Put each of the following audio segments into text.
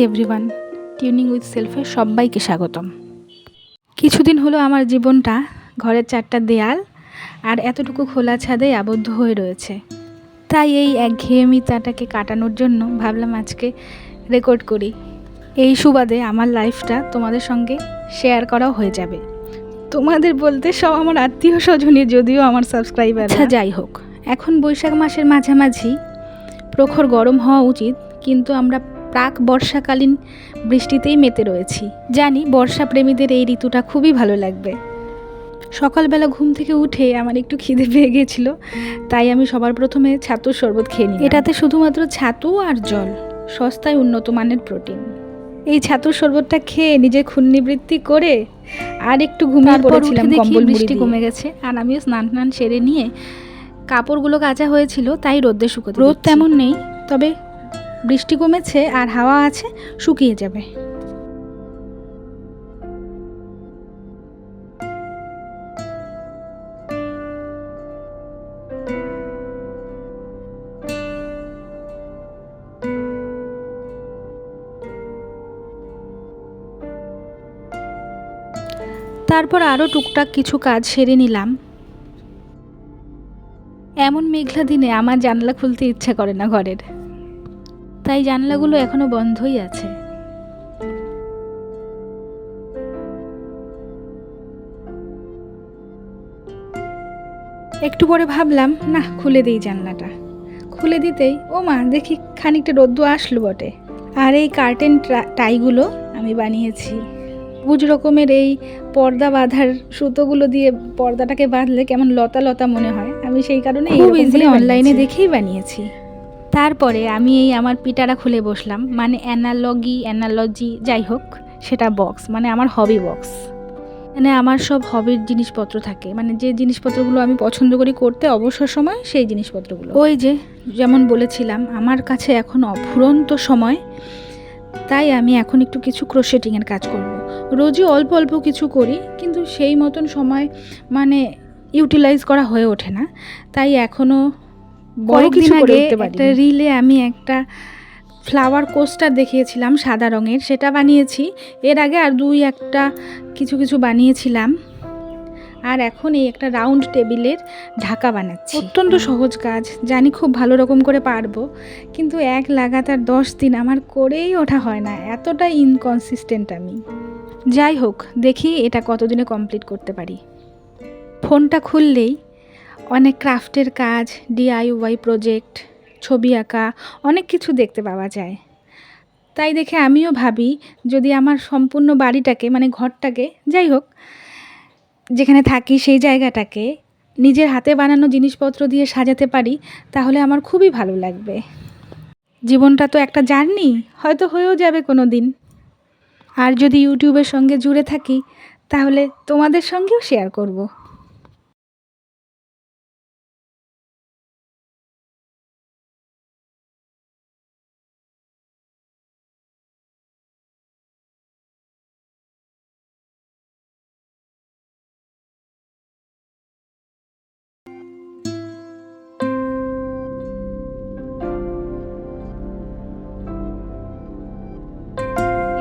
Everyone, tuning with সেলফে সবাইকে স্বাগতম। কিছুদিন হলো আমার জীবনটা ঘরের চারটা দেয়াল আর এতটুকু খোলা ছাদে আবদ্ধ হয়ে রয়েছে। তাই এই একঘেয়েমিতাটাকে কাটানোর জন্য ভাবলাম আজকে রেকর্ড করি। এই সুবাদে আমার লাইফটা তোমাদের সঙ্গে শেয়ার করাও হয়ে যাবে। তোমাদের বলতে সব আমার আত্মীয় স্বজনই, যদিও আমার সাবস্ক্রাইবার। আচ্ছা, যাই হোক, এখন বৈশাখ মাসের মাঝামাঝি, প্রখর গরম হওয়া উচিত, কিন্তু আমরা প্রাক বর্ষাকালীন বৃষ্টিতেই মেতে রয়েছি। জানি বর্ষা প্রেমীদের এই ঋতুটা খুবই ভালো লাগবে। সকালবেলা ঘুম থেকে উঠে আমার একটু খিদে পেয়ে গিয়েছিল, তাই আমি সবার প্রথমে ছাতুর শরবত খেয়ে নিই। এটাতে শুধুমাত্র ছাতু আর জল, সস্তায় উন্নত মানের প্রোটিন। এই ছাতুর শরবতটা খেয়ে নিজের ক্ষুণ্ণিবৃত্তি করে আর একটু ঘুমিয়ে পড়েছিলাম। কম্বল বৃষ্টি কমে গেছে আর আমিও স্নান সেরে নিয়ে কাপড়গুলো কাচা হয়েছিল, তাই রোদে শুকোতে। রোদ তেমন নেই, তবে বৃষ্টি কমেছে আর হাওয়া আছে, শুকিয়ে যাবে। তারপর আরও টুকটাক কিছু কাজ সেরে নিলাম। এমন মেঘলা দিনে আমার জানলা খুলতে ইচ্ছা করে না ঘরের, তাই জানলাগুলো এখনো বন্ধই আছে। একটু পরে ভাবলাম, না, খুলে দিই জানলাটা। খুলে দিতেই ও মা, দেখি খানিকটা রোদ্দু আসলো বটে। আর এই কার্টেন টাইগুলো আমি বানিয়েছি। সবুজ রকমের এই পর্দা বাঁধার সুতোগুলো দিয়ে পর্দাটাকে বাঁধলে কেমন লতা লতা মনে হয়, আমি সেই কারণে খুব ইজিলি অনলাইনে দেখেই বানিয়েছি। তারপরে আমি এই আমার পিটারা খুলে বসলাম, মানে অ্যানালজি যাই হোক, সেটা বক্স, মানে আমার হবি বক্স। মানে আমার সব হবির জিনিসপত্র থাকে, মানে যে জিনিসপত্রগুলো আমি পছন্দ করি করতে অবসর সময়, সেই জিনিসপত্রগুলো। ওই যে যেমন বলেছিলাম, আমার কাছে এখন অফুরন্ত সময়, তাই আমি এখন একটু কিছু ক্রোশেটিংয়ের কাজ করব। রোজই অল্প অল্প কিছু করি, কিন্তু সেই মতন সময় মানে ইউটিলাইজ করা হয়ে ওঠে না, তাই এখনও বড় কিছু করে উঠতে পারি। একটা রিলে আমি একটা ফ্লাওয়ার কোস্টার দেখিয়েছিলাম সাদা রঙের, সেটা বানিয়েছি। এর আগে আর একটা কিছু বানিয়েছিলাম। আর এখন এই একটা রাউন্ড টেবিলের ঢাকা বানাচ্ছি। অত্যন্ত সহজ কাজ, জানি খুব ভালো রকম করে পারবো, কিন্তু এক লাগাতার 10 দিন আমার করেই ওঠা হয় না, এতটা ইনকনসিস্টেন্ট আমি। যাই হোক, দেখি এটা কতদিনে কমপ্লিট করতে পারি। ফোনটা খুললেই অনেক ক্রাফটের কাজ, DIY প্রজেক্ট, ছবি আঁকা, অনেক কিছু দেখতে পাওয়া যায়। তাই দেখে আমিও ভাবি, যদি আমার সম্পূর্ণ বাড়িটাকে, মানে ঘরটাকে, যাই হোক যেখানে থাকি সেই জায়গাটাকে নিজের হাতে বানানো জিনিসপত্র দিয়ে সাজাতে পারি, তাহলে আমার খুবই ভালো লাগবে। জীবনটা তো একটা জার্নি, হয়তো হয়েও যাবে কোনো দিন। আর যদি ইউটিউবের সঙ্গে জুড়ে থাকি, তাহলে তোমাদের সঙ্গেও শেয়ার করব।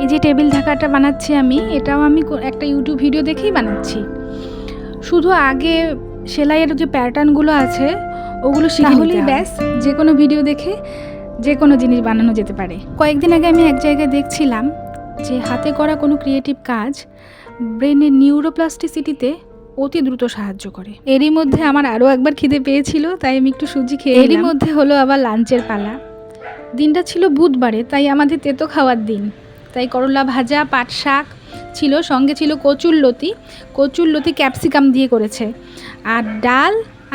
এই যে টেবিল ঢাকাটা বানাচ্ছি আমি, এটাও আমি একটা ইউটিউব ভিডিও দেখেই বানাচ্ছি। শুধু আগে সেলাইয়ের যে প্যাটার্নগুলো আছে ওগুলো শিখলেই ব্যাস, যে কোনো ভিডিও দেখে যে কোনো জিনিস বানানো যেতে পারে। কয়েকদিন আগে আমি এক জায়গায় দেখছিলাম যে হাতে করা কোনো ক্রিয়েটিভ কাজ ব্রেনের নিউরোপ্লাস্টিসিটিতে অতি দ্রুত সাহায্য করে। এরই মধ্যে আমার আরও একবার খিদে পেয়েছিল, তাই আমি একটু সুজি খেয়ে। এরই মধ্যে হলো আবার লাঞ্চের পালা। দিনটা ছিল বুধবারে, তাই আমাদের তেতো খাওয়ার দিন, তাই করলা ভাজা, পাট শাক ছিল, সঙ্গে ছিল কচুরলতি ক্যাপসিকাম দিয়ে করেছে, আর ডাল,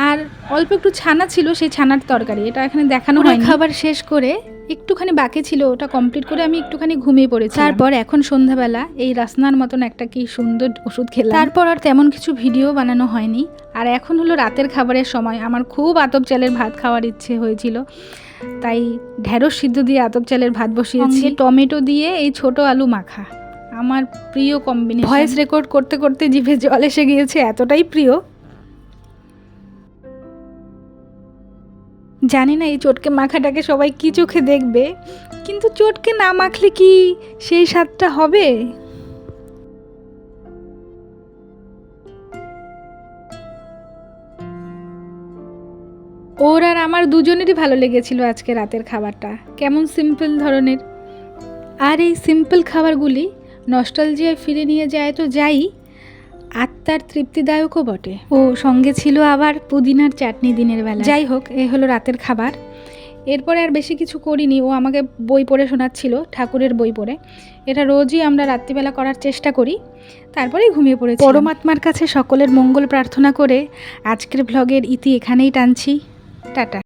আর অল্প একটু ছানা ছিল, সেই ছানার তরকারি। এটা এখানে দেখানো হয়। খাবার শেষ করে একটুখানি বাকি ছিল, ওটা কমপ্লিট করে আমি একটুখানি ঘুমিয়ে পড়েছি। তারপর এখন সন্ধ্যাবেলা এই রাসনার মতন একটা কি সুন্দর ওষুধ খেলাম। তারপর আর তেমন কিছু ভিডিও বানানো হয়নি। আর এখন হলো রাতের খাবারের সময়। আমার খুব আতপ চালের ভাত খাওয়ার ইচ্ছে হয়েছিল, তাই ঢেঁড়স সিদ্ধ দিয়ে আতপ চালের ভাত বসিয়েছি, টমেটো দিয়ে এই ছোট আলু মাখা, আমার প্রিয় কম্বিনেশন। ভয়েস রেকর্ড করতে করতে জিভে জল এসে গিয়েছে, এতটাই প্রিয়। জানি না এই চটকে মাখাটাকে সবাই কি চোখে দেখবে, কিন্তু চটকে না মাখলে কি সেই স্বাদটা হবে? ওর আর আমার দুজনেরই ভালো লেগেছিল আজকে রাতের খাবারটা, কেমন সিম্পল ধরনের। আর এই সিম্পল খাবারগুলি নস্টালজিয়ায় ফিরে নিয়ে যায় তো যাই, আত্মার তৃপ্তিদায়কও বটে। ও সঙ্গে ছিল আবার পুদিনার চাটনি দিনের বেলা। যাই হোক, এই হলো রাতের খাবার। এরপরে আর বেশি কিছু করিনি, ও আমাকে বই পড়ে শোনাচ্ছিল, ঠাকুরের বই পড়ে। এটা রোজই আমরা রাত্রিবেলা করার চেষ্টা করি, তারপরেই ঘুমিয়ে পড়েছি। পরমাত্মার কাছে সকলের মঙ্গল প্রার্থনা করে আজকের ভ্লগের ইতি এখানেই টানছি। টাটা।